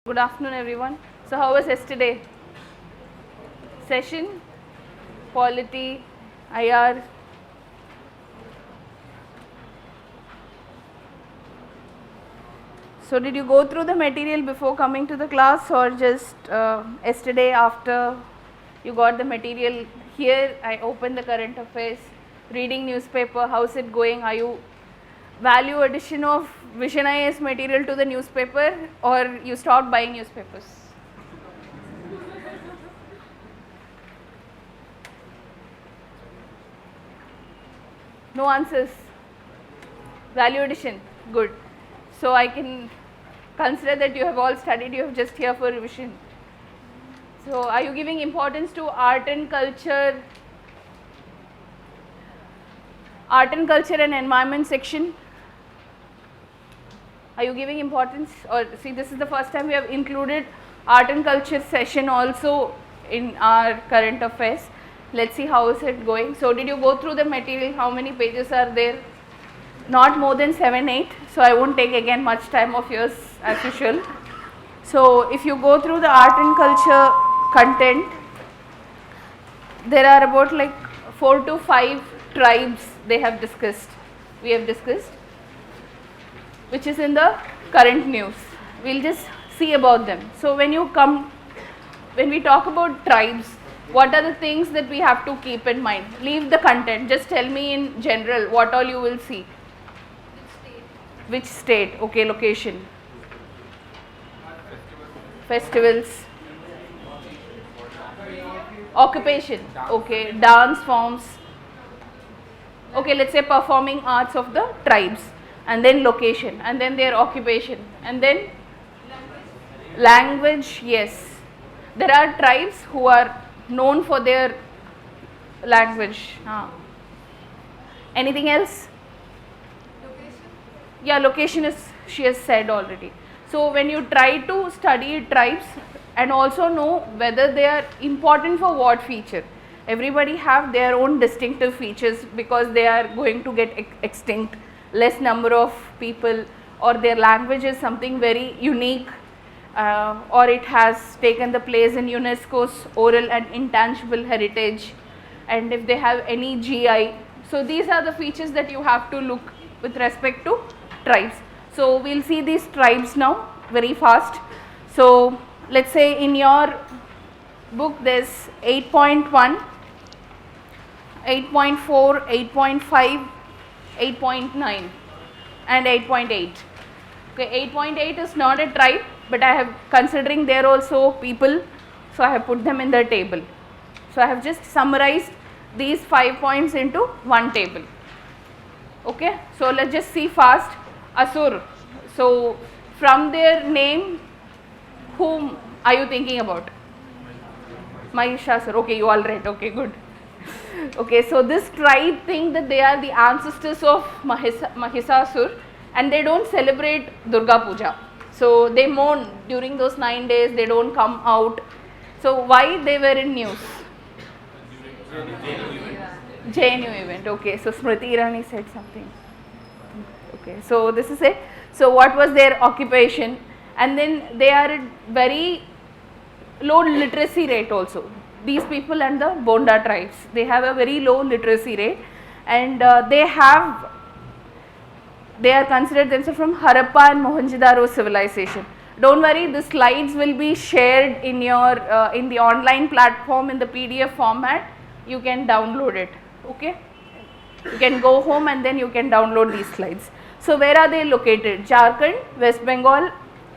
Good afternoon, everyone. So, how was yesterday? Session, polity, IR. So, did you go through the material before coming to the class, or just yesterday after you got the material? Here, I opened the current affairs, reading newspaper. How's it going? Are you value addition of Vision IAS material to the newspaper, or you stopped buying newspapers? No answers. Value addition. Good. So I can consider that you have all studied, you have just here for revision. So are you giving importance to art and culture and environment section? Are you giving importance? Or see, this is the first time we have included art and culture session also in our current affairs. Let's see how is it going. So did you go through the material? How many pages are there? Not more than 7-8, so I won't take again much time of yours as usual. So if you go through the art and culture content, there are about like 4 to 5 tribes we have discussed, which is in the current news. We'll just see about them. So when we talk about tribes, what are the things that we have to keep in mind? Leave the content, just tell me in general what all you will see. Which state? Okay, location. Festivals. Occupation. Okay, dance forms. Okay, let's say performing arts of the tribes, and then location, and then their occupation, and then language. Yes, there are tribes who are known for their language. Anything else? Yeah, location is, she has said already. So when you try to study tribes and also know whether they are important for what feature, everybody have their own distinctive features because they are going to get extinct, less number of people, or their language is something very unique, or it has taken the place in UNESCO's oral and intangible heritage, and if they have any GI. So these are the features that you have to look with respect to tribes. So we'll see these tribes now very fast. So let's say in your book there's 8.1, 8.4, 8.5, 8.9 and 8.8. Okay, 8.8 is not a tribe, but I have, considering there also people, so I have put them in the table. So I have just summarized these 5 points into one table. Okay, so let's just see fast. Asur. So from their name, whom are you thinking about? Mahishasur. Okay, you all right. Okay, good. Okay, so this tribe think that they are the ancestors of Mahisasur, and they don't celebrate Durga Puja. So they mourn during those 9 days, they don't come out. So why they were in news? JNU event. Okay, so Smriti Irani said something. Okay, so this is it. So what was their occupation? And then they are at very low literacy rate also. These people and the Bonda tribes, they have a very low literacy rate, and they are considered themselves from Harappa and Mohenjo-daro civilization. Don't worry, the slides will be shared in your in the online platform in the PDF format. You can download it. Okay, you can go home and then you can download these slides. So where are they located? Jharkhand, West Bengal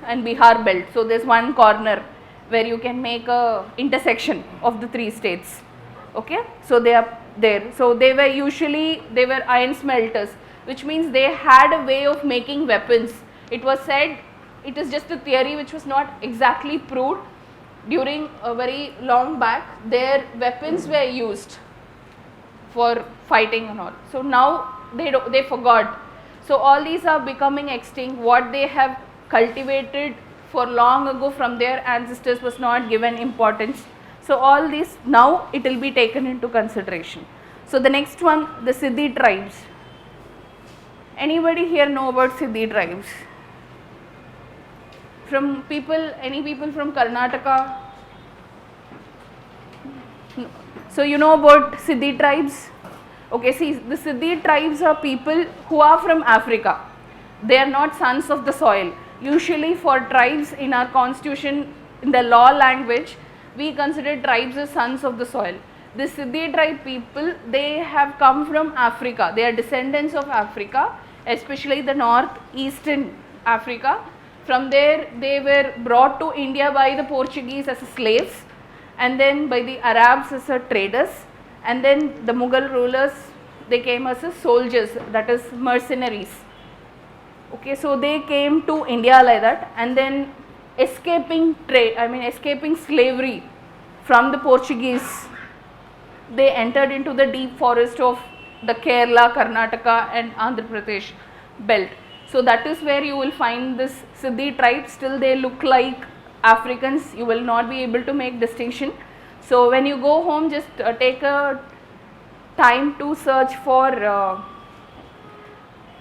and Bihar belt. So there's one corner where you can make a intersection of the 3 states. Okay, so they are there. So they were iron smelters, which means they had a way of making weapons. It was said, it is just a theory which was not exactly proved. During a very long back, their weapons were used for fighting and all. So now they forgot. So all these are becoming extinct. What they have cultivated for long ago from their ancestors was not given importance. So all these now it will be taken into consideration. So the next one, the Siddi tribes. Anybody here know about Siddi tribes? from any people from Karnataka? No. So you know about Siddi tribes? Okay, see, the Siddi tribes are people who are from Africa. They are not sons of the soil. Usually for tribes in our constitution, in the law language, we consider tribes as sons of the soil. The Siddi tribe people, they have come from Africa. They are descendants of Africa, especially the northeastern Africa. From there, they were brought to India by the Portuguese as slaves, and then by the Arabs as traders, and then the Mughal rulers, they came as soldiers, that is mercenaries. Okay, so they came to India like that, and then escaping slavery from the Portuguese, they entered into the deep forest of the Kerala, Karnataka and Andhra Pradesh belt. So that is where you will find this Siddi tribe. Still they look like Africans, you will not be able to make distinction. So when you go home, just take a time to search for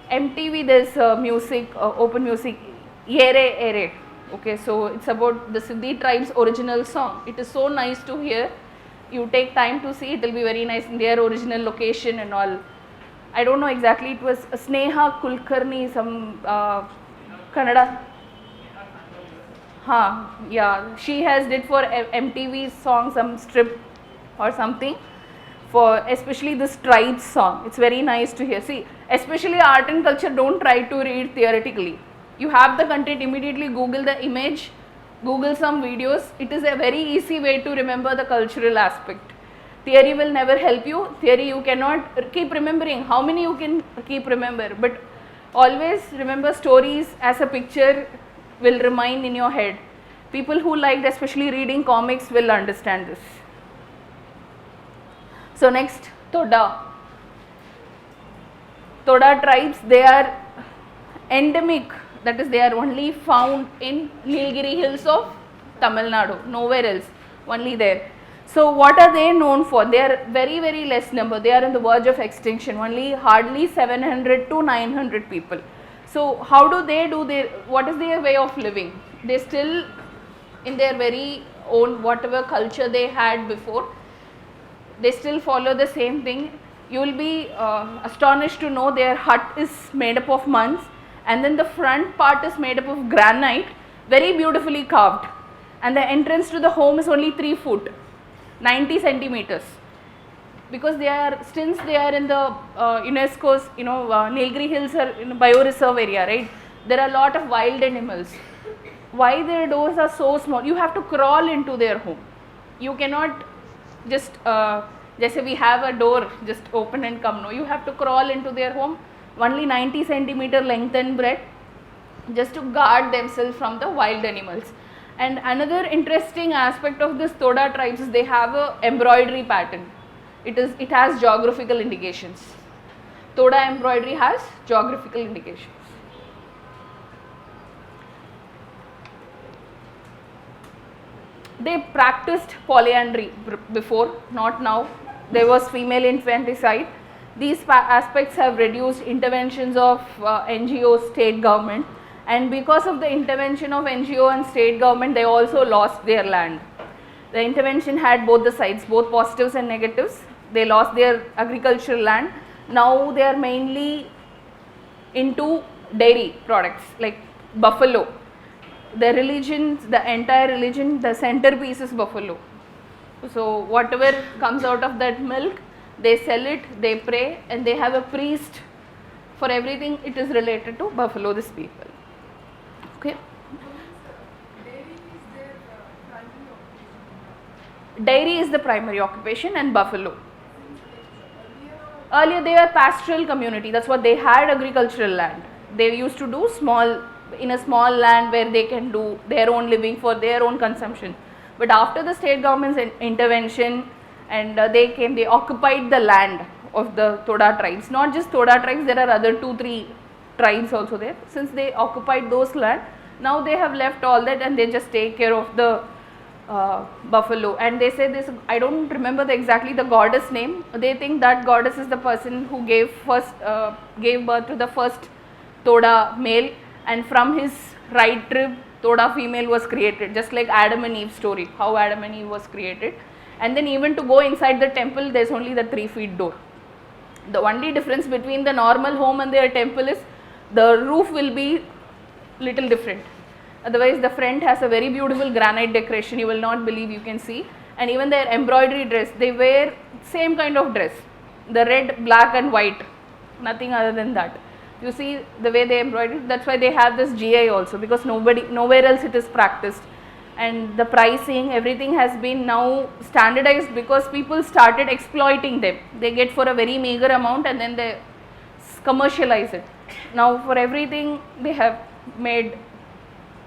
MTV, there's music, open music, Yere Ere. Okay, so it's about the Siddi tribe's original song. It is so nice to hear. You take time to see, it will be very nice in their original location and all. I don't know exactly, it was Sneha Kulkarni, some Kannada. Yeah, she has did for MTV song some strip or something for especially this tribe song. It's very nice to hear. See, especially art and culture, don't try to read theoretically. You have the content, immediately Google the image, Google some videos. It is a very easy way to remember the cultural aspect. Theory will never help you. Theory you cannot keep remembering. How many you can keep remember? But always remember, stories as a picture will remain in your head. People who liked especially reading comics will understand this. So next, Toda. Toda tribes, they are endemic, that is they are only found in Nilgiri hills of Tamil Nadu, nowhere else, only there. So what are they known for? They are very less number, they are on the verge of extinction, only hardly 700 to 900 people. So how do they do their, what is their way of living? They still in their very own whatever culture they had before, they still follow the same thing. You will be astonished to know their hut is made up of muns, and then the front part is made up of granite, very beautifully carved, and the entrance to the home is only 3 foot, 90 centimeters. Because they are, since they are in the UNESCO's, Nilgiri Hills are in a bioreserve area, right? There are a lot of wild animals. Why their doors are so small? You have to crawl into their home. You cannot just, just say we have a door, just open and come. No, you have to crawl into their home, only 90 centimeter length and breadth, just to guard themselves from the wild animals. And another interesting aspect of this Toda tribes is they have a embroidery pattern. It has geographical indications. Toda embroidery has geographical indications. They practiced polyandry before, not now. There was female infanticide. These aspects have reduced interventions of NGO, state government, and because of the intervention of NGO and state government, they also lost their land. The intervention had both the sides, both positives and negatives. They lost their agricultural land. Now they are mainly into dairy products like buffalo. The religion, the entire religion, the centerpiece is buffalo. So whatever comes out of that milk, they sell it, they pray, and they have a priest for everything. It is related to buffalo, these people. Okay. Dairy is the primary occupation and buffalo. Earlier they were pastoral community, that's what they had, agricultural land. They used to do in a small land where they can do their own living for their own consumption. But after the state government's intervention and they occupied the land of the Toda tribes. Not just Toda tribes, there are other 2-3 tribes also there. Since they occupied those land, now they have left all that and they just take care of the buffalo. And they say this, I don't remember exactly the goddess name. They think that goddess is the person who gave birth to the first Toda male, and from his right rib Toda female was created, just like Adam and Eve story, how Adam and Eve was created. And then even to go inside the temple, there's only the 3 feet door. The only difference between the normal home and their temple is the roof will be little different. Otherwise the front has a very beautiful granite decoration, you will not believe, you can see. And even their embroidery dress, they wear same kind of dress, the red, black and white, nothing other than that. You see the way they embroider, that's why they have this GI also, because nowhere else it is practiced. And the pricing, everything has been now standardized because people started exploiting them. They get for a very meager amount and then they commercialize it. Now for everything they have made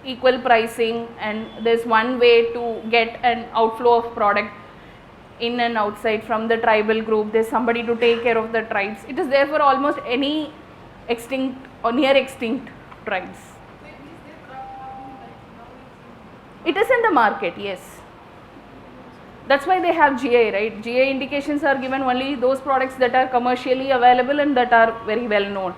equal pricing, and there's one way to get an outflow of product in and outside from the tribal group. There's somebody to take care of the tribes. It is there for almost any extinct or near extinct tribes. It is in the market, yes. That's why they have GI, right? GI indications are given only those products that are commercially available and that are very well known.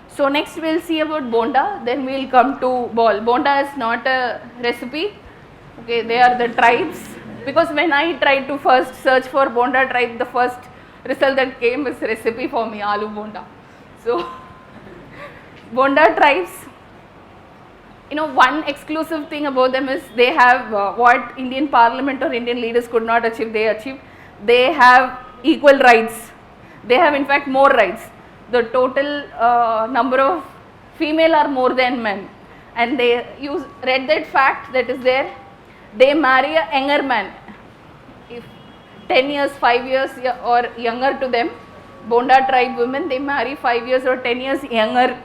So next we will see about Bonda, then we will come to Baul. Bonda is not a recipe, okay, they are the tribes, because when I tried to first search for Bonda tribe, the first result that came is recipe for me, aloo bonda. So Bonda tribes, you know, one exclusive thing about them is they have what Indian Parliament or Indian leaders could not achieve, they achieved. They have equal rights, they have in fact more rights. The total number of female are more than men, and they read that fact that is there. They marry a younger man, if 10 years, 5 years or younger to them. Bonda tribe women, they marry 5 years or 10 years younger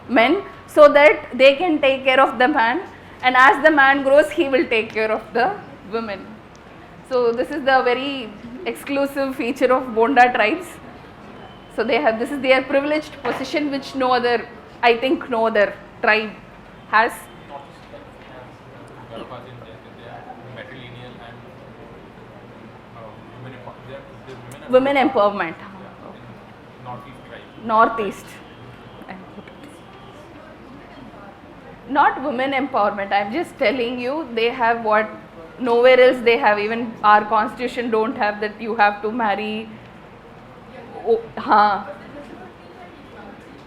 men, so that they can take care of the man, and as the man grows he will take care of the women. So this is the very exclusive feature of Bonda tribes. So they have, this is their privileged position which no other, I think no other tribe has. Women empowerment. Northeast. Not women empowerment, I am just telling you, they have what nowhere else they have, even our constitution don't have, that you have to marry. Oh,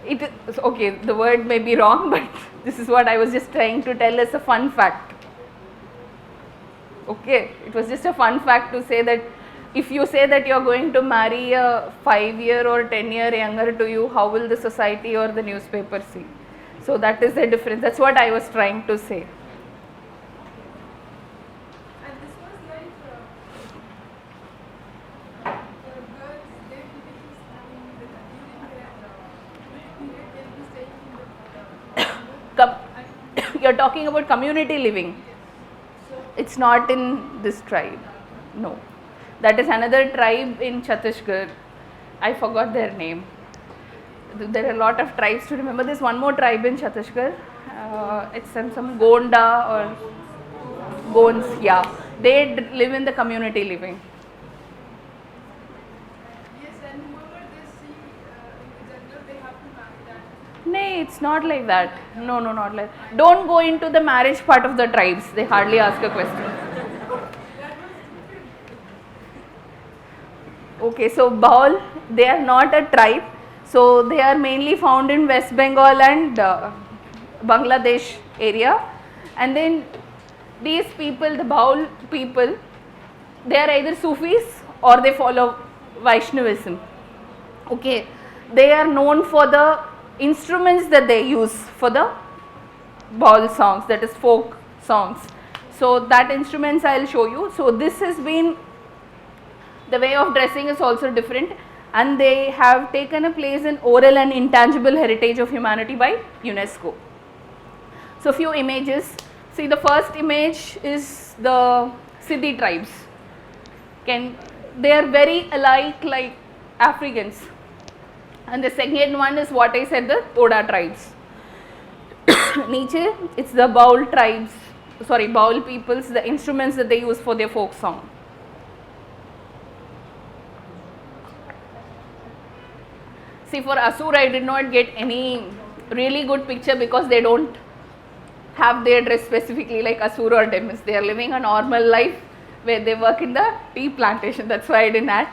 it is okay, the word may be wrong, but this is what I was just trying to tell as a fun fact. Okay, it was just a fun fact to say that if you say that you are going to marry a 5-year or 10-year younger to you, how will the society or the newspaper see? So that is the difference. That's what I was trying to say. And this was like girls, they believe having the during their period, they'll be staying in the You're talking about community living. It's not in this tribe. No. That is another tribe in Chhattisgarh. I forgot their name. There are a lot of tribes to remember. There's one more tribe in Chhattisgarh. It's some Gonda or Gons, yeah. They live in the community living. Yes, and whoever they see in the jungle, they have to marry that. No, it's not like that. No, not like that. Don't go into the marriage part of the tribes. They hardly ask a question. Okay, so Baul, they are not a tribe. So they are mainly found in West Bengal and Bangladesh area. And then these people, the Baul people, they are either Sufis or they follow Vaishnavism. Okay, they are known for the instruments that they use for the Baul songs, that is folk songs. So that instruments I will show you. So this has been, the way of dressing is also different, and they have taken a place in oral and intangible heritage of humanity by UNESCO. So few images. See, the first image is the Siddi tribes. They are very alike like Africans. And the second one is what I said, the Toda tribes. Niche, it's the Baul tribes, sorry, Baul peoples, the instruments that they use for their folk song. See, for Asur I did not get any really good picture because they don't have their dress specifically like Asura or Demis. They are living a normal life where they work in the tea plantation. That's why I didn't add.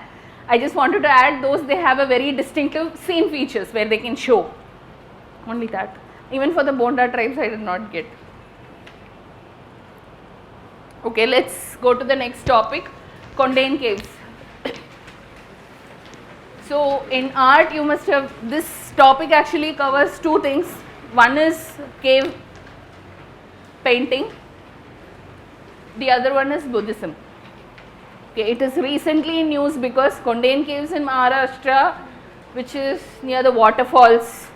I just wanted to add those. They have a very distinctive same features where they can show. Only that. Even for the Bonda tribes, I did not get. Okay, let's go to the next topic, Kondane caves. So in art, you must have, this topic actually covers two things. One is cave painting, the other one is Buddhism. Okay, it is recently in news because Kondane caves in Maharashtra, which is near the waterfalls.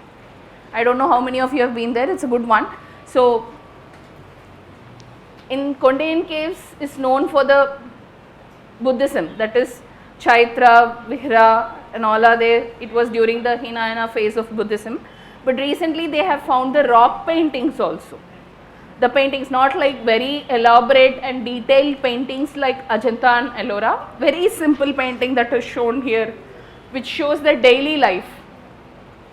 I don't know how many of you have been there, it's a good one. So in Kondane caves is known for the Buddhism, that is Chaitra, Vihara and all are there. It was during the Hinayana phase of Buddhism. But recently they have found the rock paintings also. The paintings, not like very elaborate and detailed paintings like Ajanta and Ellora, very simple painting that is shown here, which shows the daily life.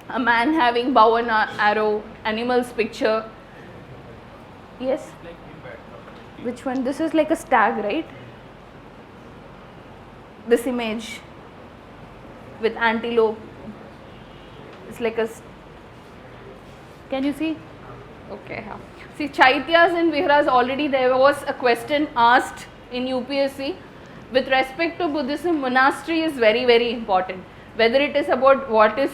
A man having bow and arrow, animals picture. Yes? Which one? This is like a stag, right? This image with antelope. It's like a. Can you see? Okay. See, Chaityas and Viharas already there was a question asked in UPSC. With respect to Buddhism, monastery is very, very important. Whether it is about what is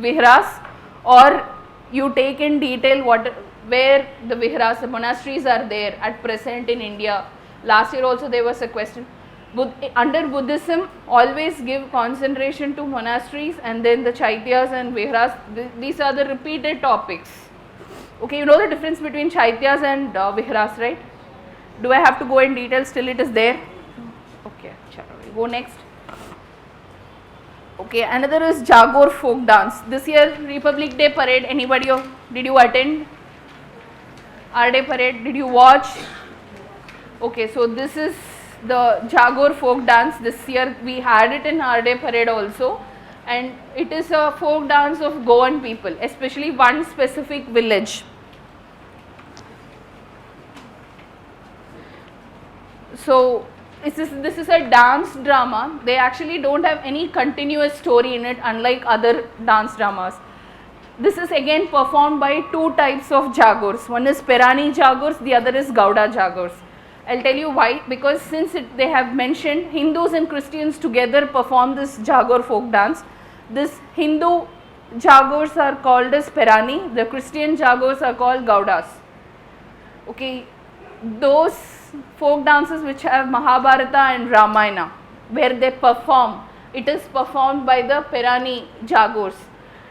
Viharas or you take in detail where the Viharas, the monasteries are there at present in India. Last year also there was a question. Under Buddhism, always give concentration to monasteries and then the Chaityas and Viharas. These are the repeated topics. Okay, you know the difference between Chaityas and Viharas, right? Do I have to go in detail? Still it is there. Okay, we go next. Okay, another is Jagor folk dance. This year Republic Day parade, anybody did you attend? Our Day parade, did you watch? Okay, so this is the Jagor folk dance. This year we had it in our Day parade also, and it is a folk dance of Goan people, especially one specific village. So this is a dance drama. They actually don't have any continuous story in it, unlike other dance dramas. This is again performed by two types of Jagors. One is Perani Jagors, the other is Gauda Jagors. I'll tell you why. Because since they have mentioned Hindus and Christians together perform this Jagor folk dance. This Hindu Jagors are called as Perani, the Christian Jagors are called Gaudas. Okay, those folk dances which have Mahabharata and Ramayana, where they perform, it is performed by the Perani Jagors,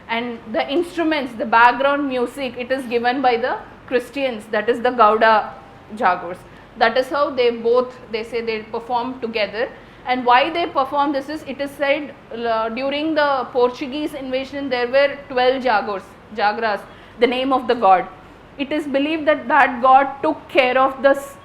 and the instruments, the background music, it is given by the Christians, that is the Gauda Jagors. That is how they say they perform together. And why they perform this is, it is said during the Portuguese invasion there were 12 Jagors, Jagras, the name of the god. It is believed that that god took care of this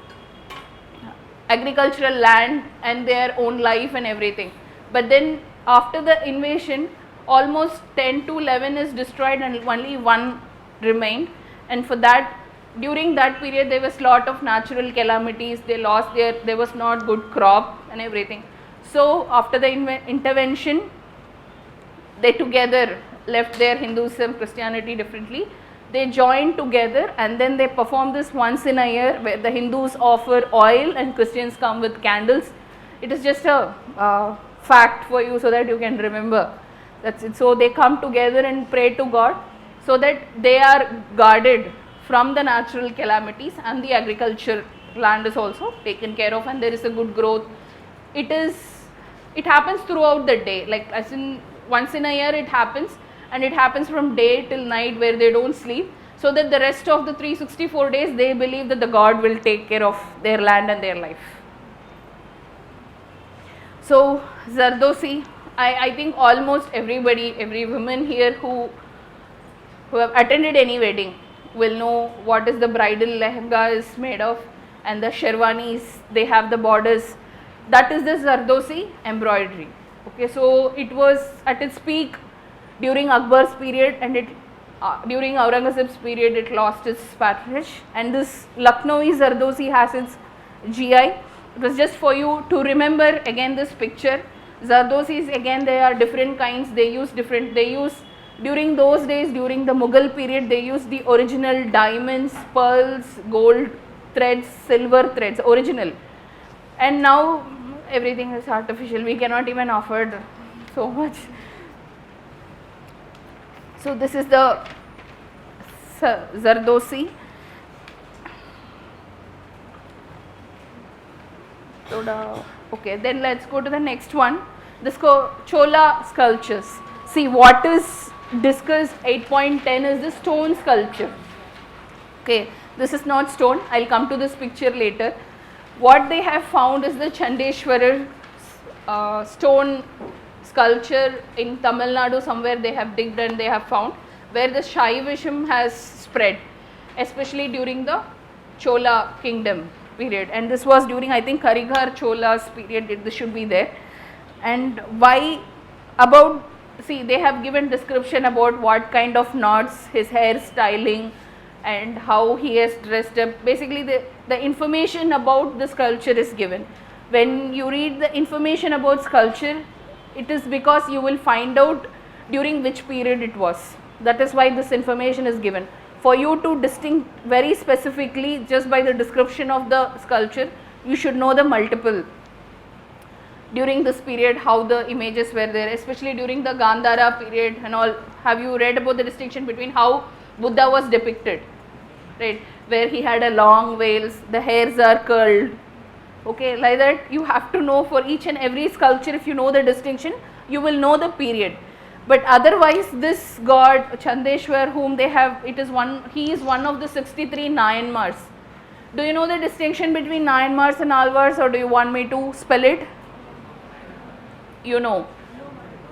agricultural land and their own life and everything. But then after the invasion, almost 10 to 11 is destroyed and only one remained. And for that, during that period there was lot of natural calamities, they lost there was not good crop and everything. So after the intervention, they together left their Hinduism, Christianity differently. They joined together and then they perform this once in a year, where the Hindus offer oil and Christians come with candles. It is just a fact for you so that you can remember. That's it. So they come together and pray to God so that they are guarded from the natural calamities, and the agriculture land is also taken care of and there is a good growth. It happens throughout the day, like as in once in a year it happens, and it happens from day till night where they don't sleep, so that the rest of the 364 days they believe that the God will take care of their land and their life. So Zardozi, I think almost everybody, every woman here who have attended any wedding will know what is the bridal lehenga is made of, and the sherwanis, they have the borders. That is the Zardozi embroidery. Okay, so it was at its peak during Akbar's period, and it During Aurangzeb's period, it lost its patronage, and this Lucknowi Zardozi has its GI. It was just for you to remember again this picture. Zardozis, again, they are different kinds. They use during those days, during the Mughal period, they used the original diamonds, pearls, gold threads, silver threads, original. And now everything is artificial. We cannot even afford so much. So this is the Zardozi. Okay, then let's go to the next one. This Chola sculptures. See, what is discussed 8.10 is the stone sculpture. Okay, this is not stone. I'll come to this picture later. What they have found is the Chandeshwarar stone sculpture in Tamil Nadu. Somewhere they have digged and they have found where the Shaivism has spread, especially during the Chola kingdom period. And this was during, I think, Karighar Chola's period. This should be there. And why about, see, they have given description about what kind of knots, his hair styling, and how he has dressed up. Basically, the information about the sculpture is given. When you read the information about sculpture, it is because you will find out during which period it was. That is why this information is given. For you to distinguish very specifically just by the description of the sculpture, you should know the multiple. During this period, how the images were there, especially during the Gandhara period and all. Have you read about the distinction between how Buddha was depicted, right? Where he had a long veils, the hairs are curled. Okay, like that you have to know for each and every sculpture. If you know the distinction, you will know the period. But otherwise, this god Chandeshwar, whom they have, he is one of the 63 Nayanmars. Do you know the distinction between Nayanmars and Alvars, or do you want me to spell it? You know?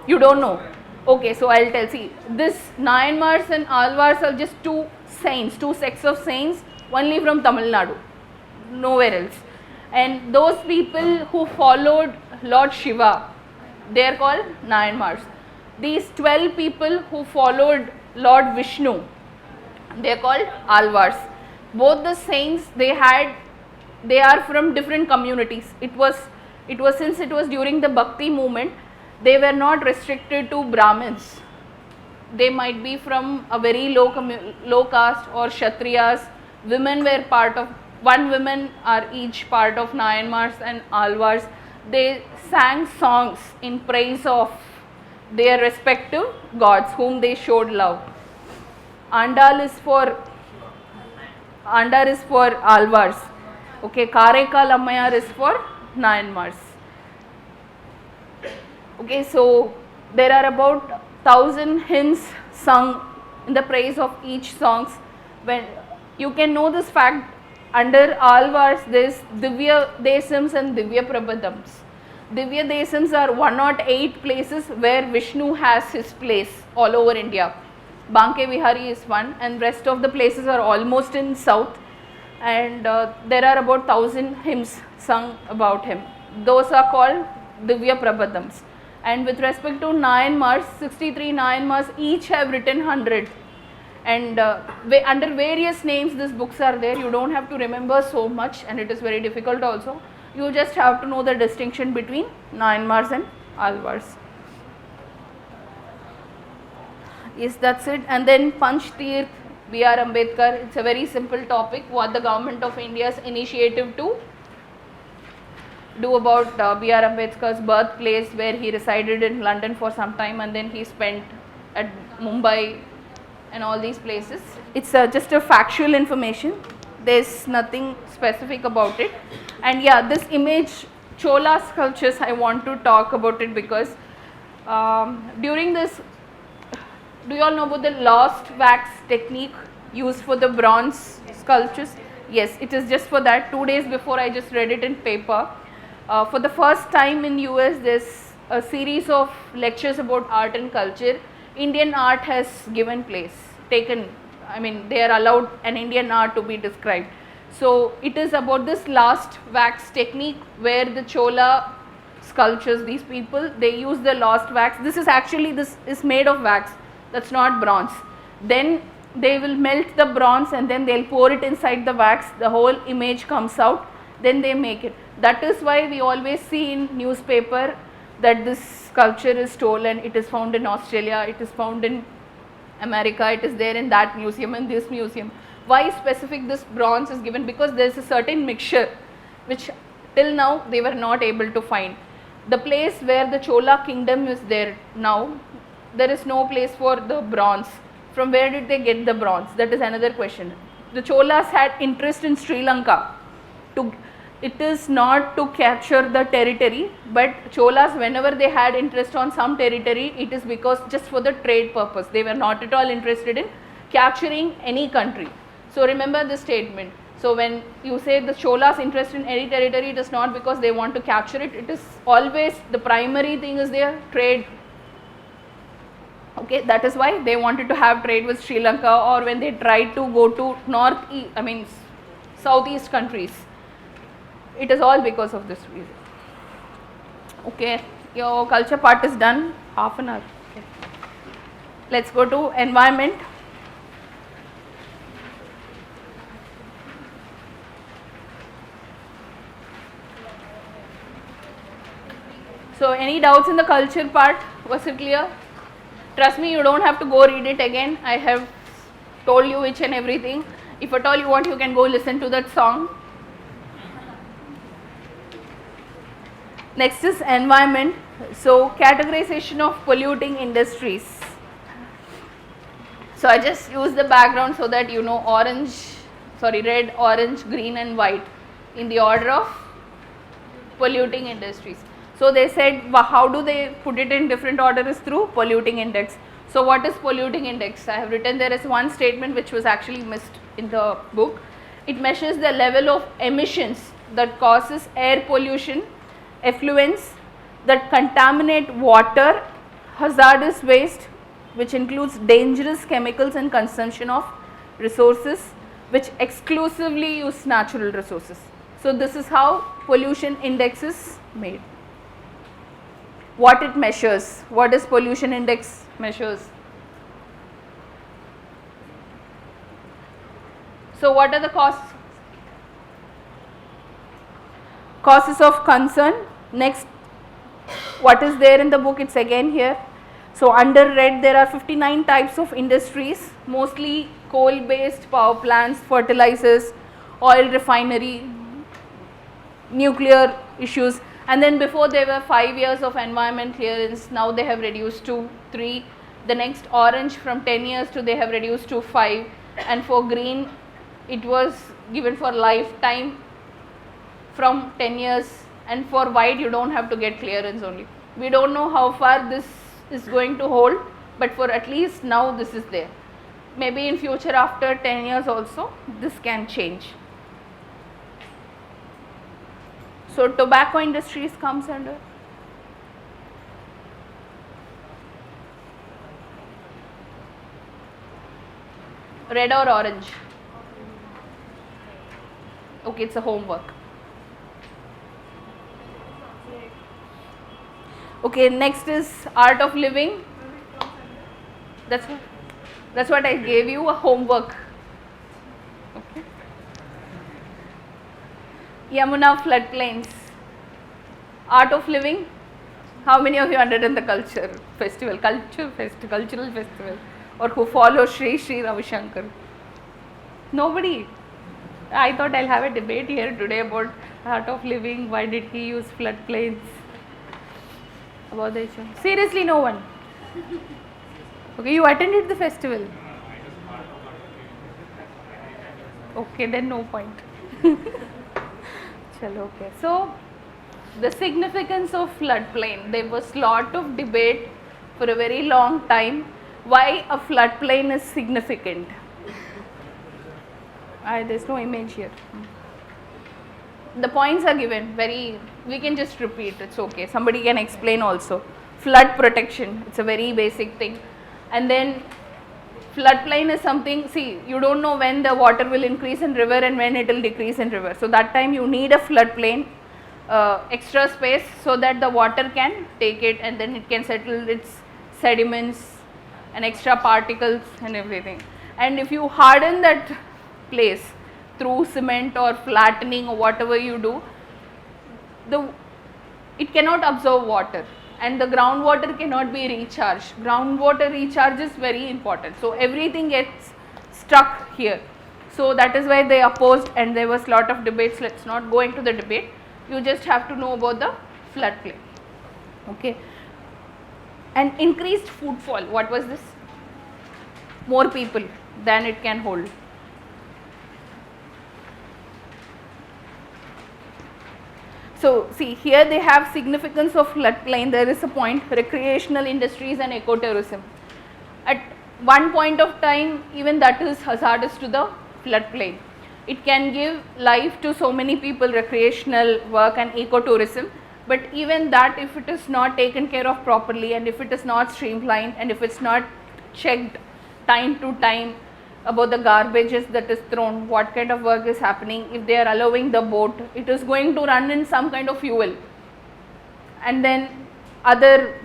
You don't know? Okay, so I'll tell. See, this Nayanmars and Alvars are just two saints, two sects of saints, only from Tamil Nadu, nowhere else. And those people who followed Lord Shiva, they are called Nayanmars. These 12 people who followed Lord Vishnu, they are called Alvars. Both the saints, they are from different communities. It was since it was during the Bhakti movement, they were not restricted to Brahmins. They might be from a very low caste or Kshatriyas. Women were part of, women are each part of Nayanmars and Alvars. They sang songs in praise of their respective gods whom they showed love. Andal is for Alvars. Okay, Karekal Ammayar is for Nayanmars. Okay, so there are about 1,000 hymns sung in the praise of each songs. When you can know this fact, under Alvars there is Divya Desams and Divya Prabhadams. Divya Desams are 108 places where Vishnu has his place all over India. Banke Vihari is one, and rest of the places are almost in south, and there are about 1,000 hymns sung about him. Those are called Divya Prabhadams. And with respect to Nayanmars, 63 Nayanmars each have written 100. And under various names these books are there. You don't have to remember so much, and it is very difficult also. You just have to know the distinction between Nayanmars and Alvars. Yes, that's it. And then Panch Tirth, B.R. Ambedkar. It's a very simple topic. What the government of India's initiative to do about B.R. Ambedkar's birthplace, where he resided in London for some time and then he spent at Mumbai and all these places. It's just a factual information. There's nothing specific about it. And yeah, this image, Chola sculptures, I want to talk about it because during this, do you all know about the lost wax technique used for the bronze sculptures? Yes, it is just for that. 2 days before, I just read it in paper. For the first time in US, there's a series of lectures about art and culture. Indian art has given place, they are allowed an Indian art to be described. So it is about this last wax technique where the Chola sculptures, these people, they use the lost wax. This is made of wax, that's not bronze. Then they will melt the bronze and then they'll pour it inside the wax, the whole image comes out, then they make it. That is why we always see in newspaper that this sculpture is stolen, it is found in Australia, it is found in America, it is there in that museum and this museum. Why specific this bronze is given? Because there is a certain mixture which till now they were not able to find. The place where the Chola kingdom is there now, there is no place for the bronze. From where did they get the bronze? That is another question. The Cholas had interest in Sri Lanka. It is not to capture the territory, but Cholas, whenever they had interest on some territory, it is because just for the trade purpose. They were not at all interested in capturing any country. So remember this statement. So when you say the Cholas interest in any territory, it is not because they want to capture it. It is always the primary thing is their trade. Okay, that is why they wanted to have trade with Sri Lanka, or when they tried to go to southeast countries. It is all because of this reason. Okay, your culture part is done, half an hour. Okay. Let's go to environment. So any doubts in the culture part? Was it clear? Trust me, you don't have to go read it again. I have told you each and everything. If at all you want, you can go listen to that song. Next is environment. So categorization of polluting industries. So I just use the background so that you know red, orange, green and white in the order of polluting industries. So they said how do they put it in different order is through polluting index. So what is polluting index? I have written there is one statement which was actually missed in the book. It measures the level of emissions that causes air pollution, effluents that contaminate water, hazardous waste which includes dangerous chemicals and consumption of resources which exclusively use natural resources. So this is how pollution index is made. What it measures? What is pollution index measures? So what are the causes of concern? Next, what is there in the book? It's again here. So under red there are 59 types of industries, mostly coal based power plants, fertilizers, oil refinery, nuclear issues. And then before there were 5 years of environment clearance, now they have reduced to 3. The next orange from 10 years to they have reduced to 5, and for green it was given for lifetime from 10 years, and for white you don't have to get clearance only. We don't know how far this is going to hold, but for at least now this is there. Maybe in future after 10 years also this can change. So tobacco industries comes under. Red or orange? Okay, it's a homework. Okay, next is art of living. That's what I gave you, a homework. Okay. Yamuna floodplains. Art of living. How many of you attended the cultural festival, or who follow Sri Ravi Shankar? Nobody. I thought I'll have a debate here today about art of living. Why did he use floodplains? About the issue. Seriously, no one. Okay, you attended the festival. Okay, then no point. Chalo, okay. So, the significance of floodplain. There was lot of debate for a very long time why a floodplain is significant. There's no image here. The points are given we can just repeat, it's okay. Somebody can explain also. Flood protection, it's a very basic thing. And then floodplain is something, see, you don't know when the water will increase in river and when it will decrease in river. So that time you need a floodplain, extra space so that the water can take it and then it can settle its sediments and extra particles and everything. And if you harden that place through cement or flattening or whatever you do, it cannot absorb water, and the groundwater cannot be recharged. Groundwater recharge is very important. So everything gets stuck here. So that is why they opposed, and there was lot of debates. Let's not go into the debate. You just have to know about the floodplain. Okay. And increased footfall. What was this? More people than it can hold. So see, here they have significance of floodplain. There is a point, recreational industries and ecotourism. At one point of time, even that is hazardous to the floodplain. It can give life to so many people, recreational work and ecotourism, but even that, if it is not taken care of properly, and if it is not streamlined, and if it's not checked time to time about the garbages that is thrown, what kind of work is happening, if they are allowing the boat, it is going to run in some kind of fuel, and then other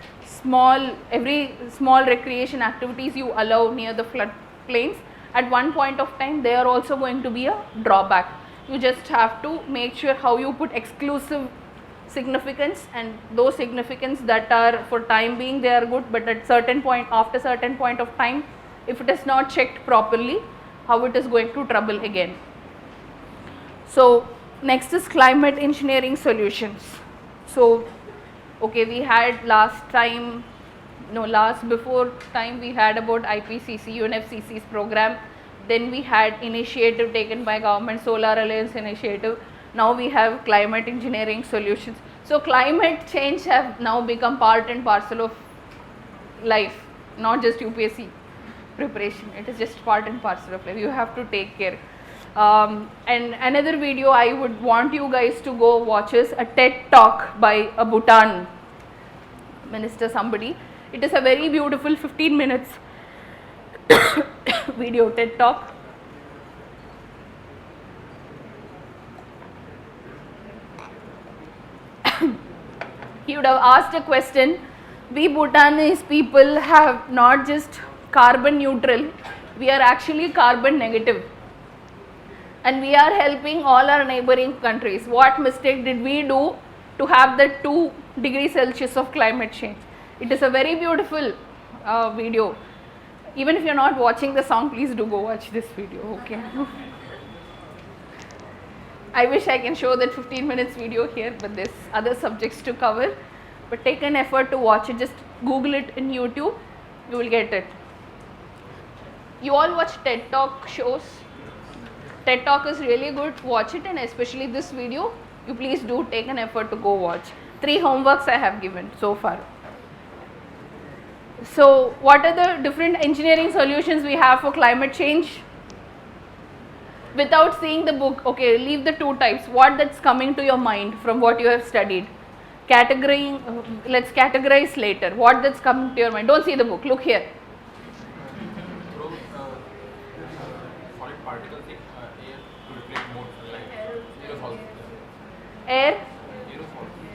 every small recreation activities you allow near the floodplains, at one point of time they are also going to be a drawback. You just have to make sure how you put exclusive significance, and those significance that are for time being they are good, but at certain point, after certain point of time, if it is not checked properly, how it is going to trouble again. So next is climate engineering solutions. So okay, we had before time we had about IPCC, UNFCC's program, then we had initiative taken by government, Solar Alliance initiative, now we have climate engineering solutions. So climate change have now become part and parcel of life, not just UPSC preparation, it is just part and parcel of life, you have to take care. And another video I would want you guys to go watch is a TED talk by a Bhutan minister, somebody. It is a very beautiful 15 minutes video, TED talk. He would have asked a question, we Bhutanese people have not just carbon neutral, we are actually carbon negative, and we are helping all our neighboring countries. What mistake did we do to have the 2 degrees Celsius of climate change? It is a very beautiful video. Even if you are not watching the song, please do go watch this video, okay? I wish I can show that 15 minutes video here, but there's other subjects to cover. But take an effort to watch it, just Google it in YouTube, you will get it. You all watch TED Talk shows? TED Talk is really good, watch it, and especially this video, you please do take an effort to go watch. 3 homeworks I have given so far. So what are the different engineering solutions we have for climate change? Without seeing the book, okay, leave the 2 types, what that's coming to your mind from what you have studied. Categorizing, let's categorize later, what that's coming to your mind. Don't see the book, look here. Solid particles in air to reflect more sunlight. Air?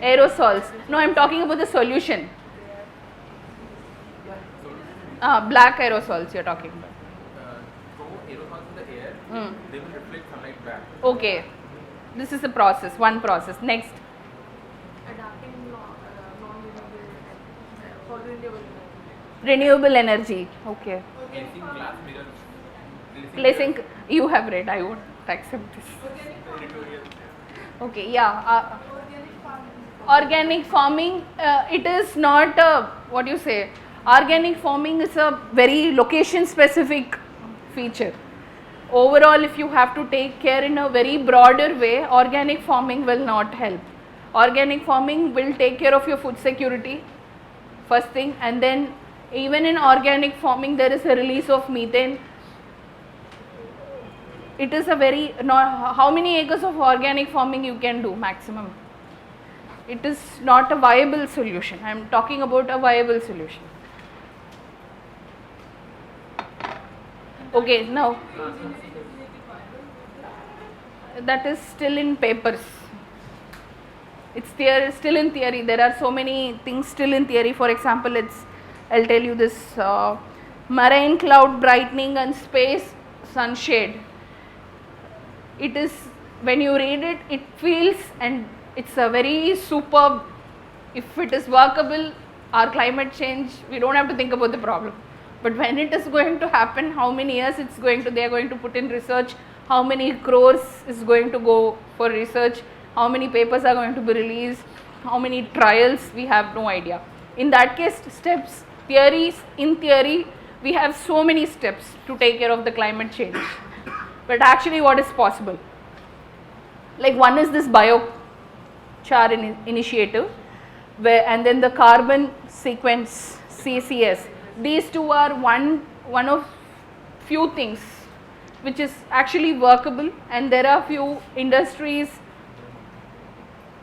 Aerosols. No, I am talking about the solution. Black aerosols you are talking about. Throw aerosols in the air, they will reflect sunlight back. Okay, this is a process, one process. Next. Adapting for renewable energy. Renewable energy, okay. Placing glass mirrors. Placing, you have read, I won't accept this. Okay, yeah. Organic farming, it is not a, what do you say, organic farming is a very location specific feature. Overall, if you have to take care in a very broader way, organic farming will not help. Organic farming will take care of your food security, first thing, and then even in organic farming there is a release of methane. It is a very, how many acres of organic farming you can do maximum? It is not a viable solution. I am talking about a viable solution. Okay, now that is still in papers. It's still in theory. There are so many things still in theory. For example, I'll tell you this marine cloud brightening and space sunshade. It is, when you read it, it feels, and it's a very superb, if it is workable, our climate change, we don't have to think about the problem. But when it is going to happen, how many years it's going to, they are going to put in research, how many crores is going to go for research, how many papers are going to be released, how many trials, we have no idea. In that case, steps, theories, in theory, we have so many steps to take care of the climate change. But actually what is possible? Like one is this biochar initiative, where, and then the carbon sequence, CCS. These two are one of few things which is actually workable, and there are few industries.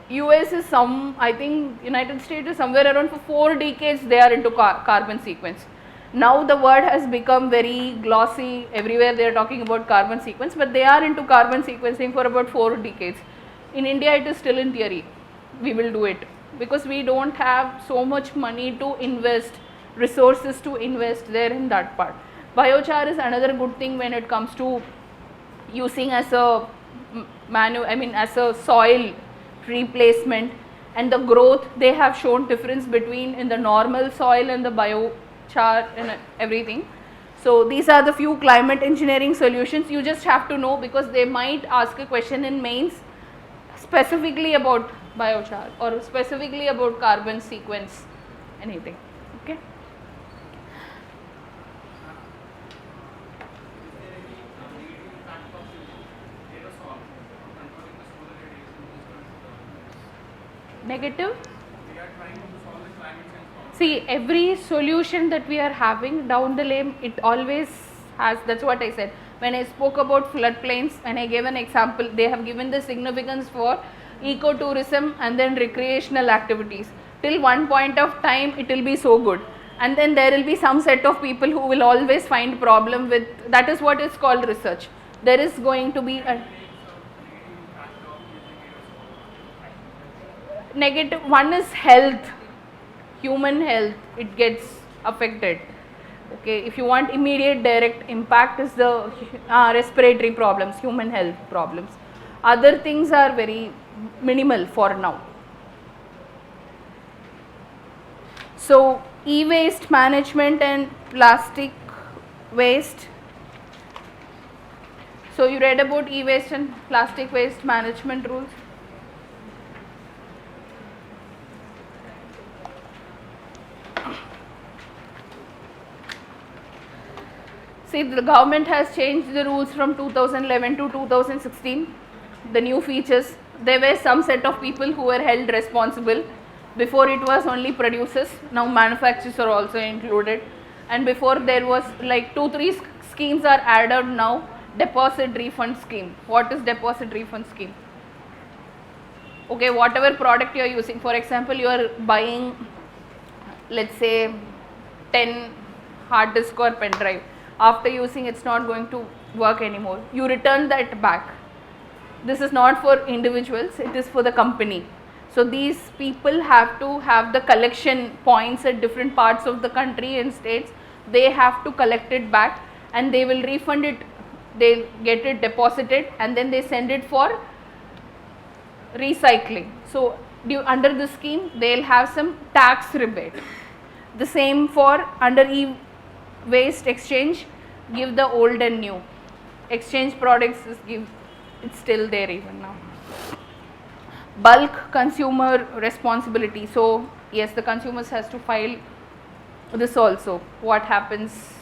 US is some, I think United States is somewhere around for 4 decades they are into carbon sequence. Now the word has become very glossy, everywhere they are talking about carbon sequence, but they are into carbon sequencing for about 4 decades. In India it is still in theory, we will do it because we don't have so much money to invest, resources to invest there in that part. Biochar is another good thing when it comes to using as a as a soil replacement, and the growth, they have shown difference between in the normal soil and the biochar and everything. So these are the few climate engineering solutions. You just have to know, because they might ask a question in mains specifically about biochar or specifically about carbon sequence, anything. Okay. Negative? See, every solution that we are having down the lane, it always has, that's what I said. When I spoke about floodplains, when I gave an example, they have given the significance for ecotourism and then recreational activities. Till one point of time, it will be so good. And then there will be some set of people who will always find problem with, that is what is called research. There is going to be a negative. One is health, human health, it gets affected. Okay, if you want immediate direct impact is the respiratory problems, human health problems. Other things are very minimal for now. So e-waste management and plastic waste. So you read about e-waste and plastic waste management rules. See, the government has changed the rules from 2011 to 2016. The new features, there were some set of people who were held responsible. Before it was only producers, now manufacturers are also included. And before there was like 2-3 schemes are added now. Deposit refund scheme. What is deposit refund scheme? Okay, whatever product you are using, for example, you are buying, let's say 10 hard disk or pen drive. After using, it's not going to work anymore. You return that back. This is not for individuals, it is for the company. So these people have to have the collection points at different parts of the country and states. They have to collect it back and they will refund it. They get it deposited and then they send it for recycling. So under the scheme, they will have some tax rebate. The same for under e-waste exchange, give the old and new. Exchange products is give, it's still there even now. Bulk consumer responsibility. So yes, the consumers has to file this also. What happens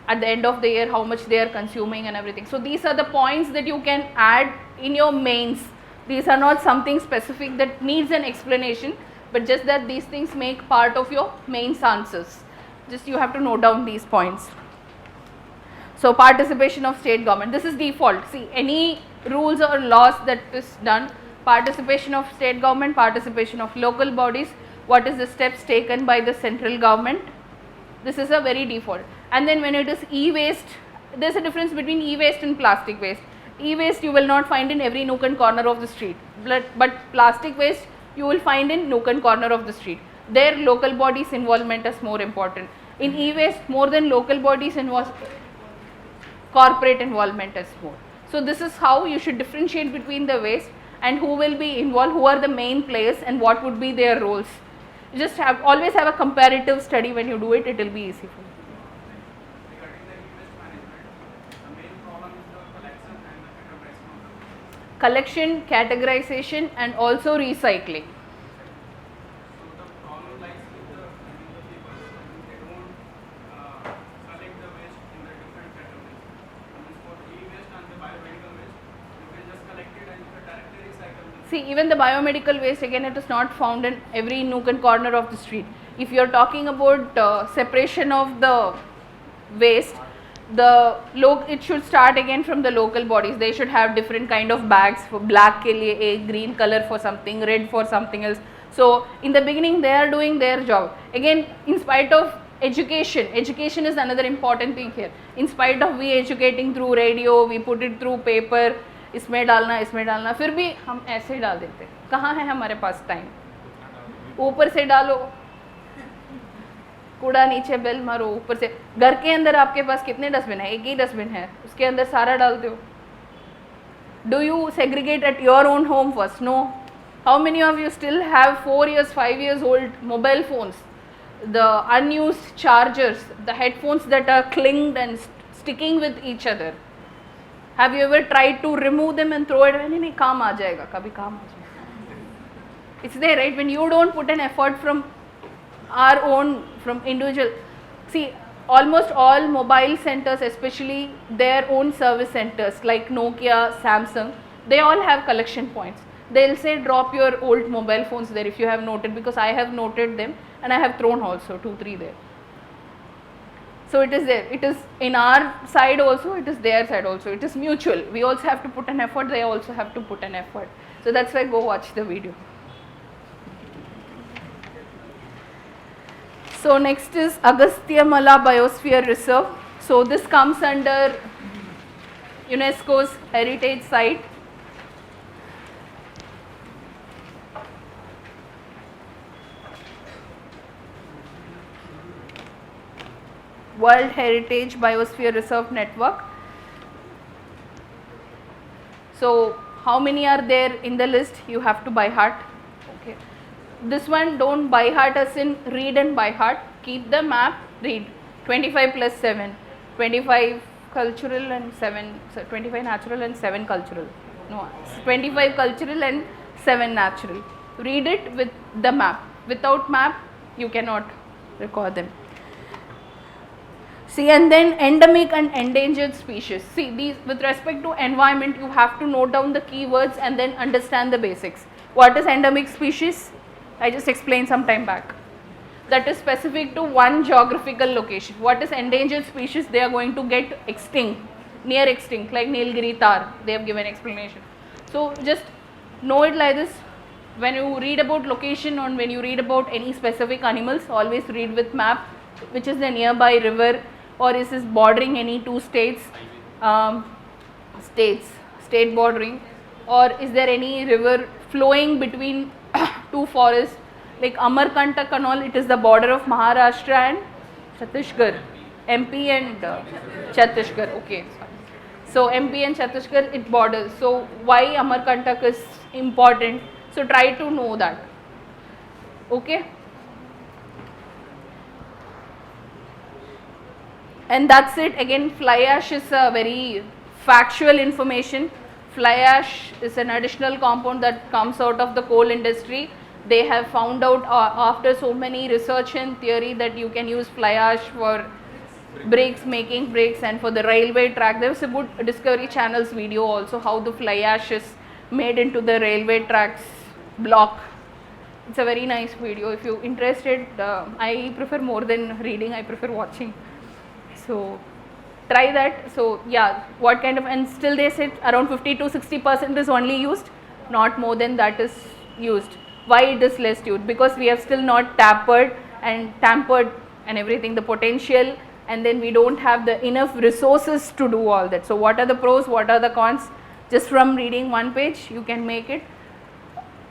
at the end of the year, how much they are consuming and everything. So these are the points that you can add in your mains. These are not something specific that needs an explanation, but just that these things make part of your mains answers. Just you have to note down these points. So participation of state government, this is default. See, any rules or laws that is done, participation of state government, participation of local bodies, what is the steps taken by the central government, this is a very default. And then when it is e-waste, there is a difference between e-waste and plastic waste. E-waste you will not find in every nook and corner of the street, but plastic waste you will find in nook and corner of the street. Their local bodies involvement is more important. In e-waste, more than local bodies corporate involvement is more. So this is how you should differentiate between the waste and who will be involved, who are the main players and what would be their roles. You just always have a comparative study. When you do it, it will be easy for you. Regarding the e-waste management, the main problem is the collection and the categorization of the waste. Collection, categorization and also recycling. So the problem lies with the people. They don't select the waste in the different categories. Means for e-waste and the biomedical waste, you can just collect it and you can directly recycle it. See, even the biomedical waste, again, it is not found in every nook and corner of the street. If you are talking about separation of the waste, it should start again from the local bodies. They should have different kind of bags. For black ke liye a green color for something, red for something else. So in the beginning they are doing their job. Again, in spite of education is another important thing here. In spite of we educating through radio, we put it through paper, इसमें डालना, फिर भी हम ऐसे ही डाल देते. कहाँ है हमारे पास टाइम? ऊपर से डालो, कूड़ा नीचे बेल मारो, ऊपर से. घर के अंदर आपके पास कितने डस्टबिन है? एक ही डस्टबिन है, उसके अंदर सारा डालते हो. Do you segregate at your own home first? No. How many of you still have 4 years, 5 years old mobile phones? The unused chargers, the headphones that are clinged and sticking with each other. Have you ever tried to remove them and throw it? नहीं काम आ जाएगा, कभी काम आ जाएगा. It's there, right? When you don't put an effort from our own, from individual. See, almost all mobile centers, especially their own service centers like Nokia, Samsung, they all have collection points. They'll say drop your old mobile phones there if you have noted, because I have noted them and I have thrown also 2-3 there. So it is there. It is in our side also, it is their side also. It is mutual. We also have to put an effort, they also have to put an effort. So that's why go watch the video. So next is Agasthyamala Biosphere Reserve. So this comes under UNESCO's heritage site. World Heritage Biosphere Reserve Network. So how many are there in the list? You have to by heart. Okay. This one don't by heart as in read and by heart. Keep the map, read. 25 plus 7. 25 cultural and 7. So 25 natural and 7 cultural. No, 25 cultural and 7 natural. Read it with the map. Without map, you cannot record them. See, and then endemic and endangered species. See, these with respect to environment, you have to note down the keywords and then understand the basics. What is endemic species? I just explained some time back. That is specific to one geographical location. What is endangered species? They are going to get extinct, near extinct, like Nilgiri tar. They have given explanation. So just know it like this. When you read about location or when you read about any specific animals, always read with map, which is the nearby river, or is this bordering any two states, state bordering, or is there any river flowing between two forests like Amarkantak and all. It is the border of Maharashtra and Chhattisgarh, MP and Chhattisgarh. Okay, so MP and Chhattisgarh it borders. So why Amarkantak is important? So try to know that. Okay. And that's it. Again, fly ash is a very factual information. Fly ash is an additional compound that comes out of the coal industry. They have found out after so many research and theory that you can use fly ash for bricks, making bricks, and for the railway track. There was a good Discovery Channel's video also how the fly ash is made into the railway tracks block. It's a very nice video. If you're interested, I prefer more than reading, I prefer watching. So try that. So yeah, what kind of, and still they said around 50 to 60% is only used, not more than that is used. Why it is less used? Because we have still not tampered and everything, the potential, and then we don't have the enough resources to do all that. So what are the pros, what are the cons? Just from reading one page you can make it.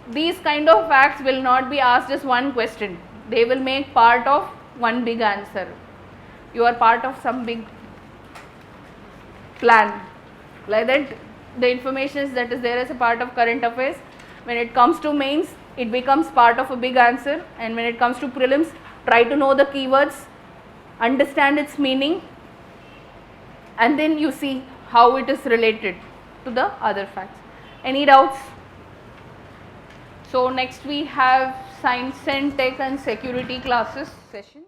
These kind of facts will not be asked as one question. They will make part of one big answer. You are part of some big plan. Like that, the information that is there as a part of current affairs, when it comes to mains, it becomes part of a big answer, and when it comes to prelims, try to know the keywords, understand its meaning, and then you see how it is related to the other facts. Any doubts? So next we have science and tech and security classes session.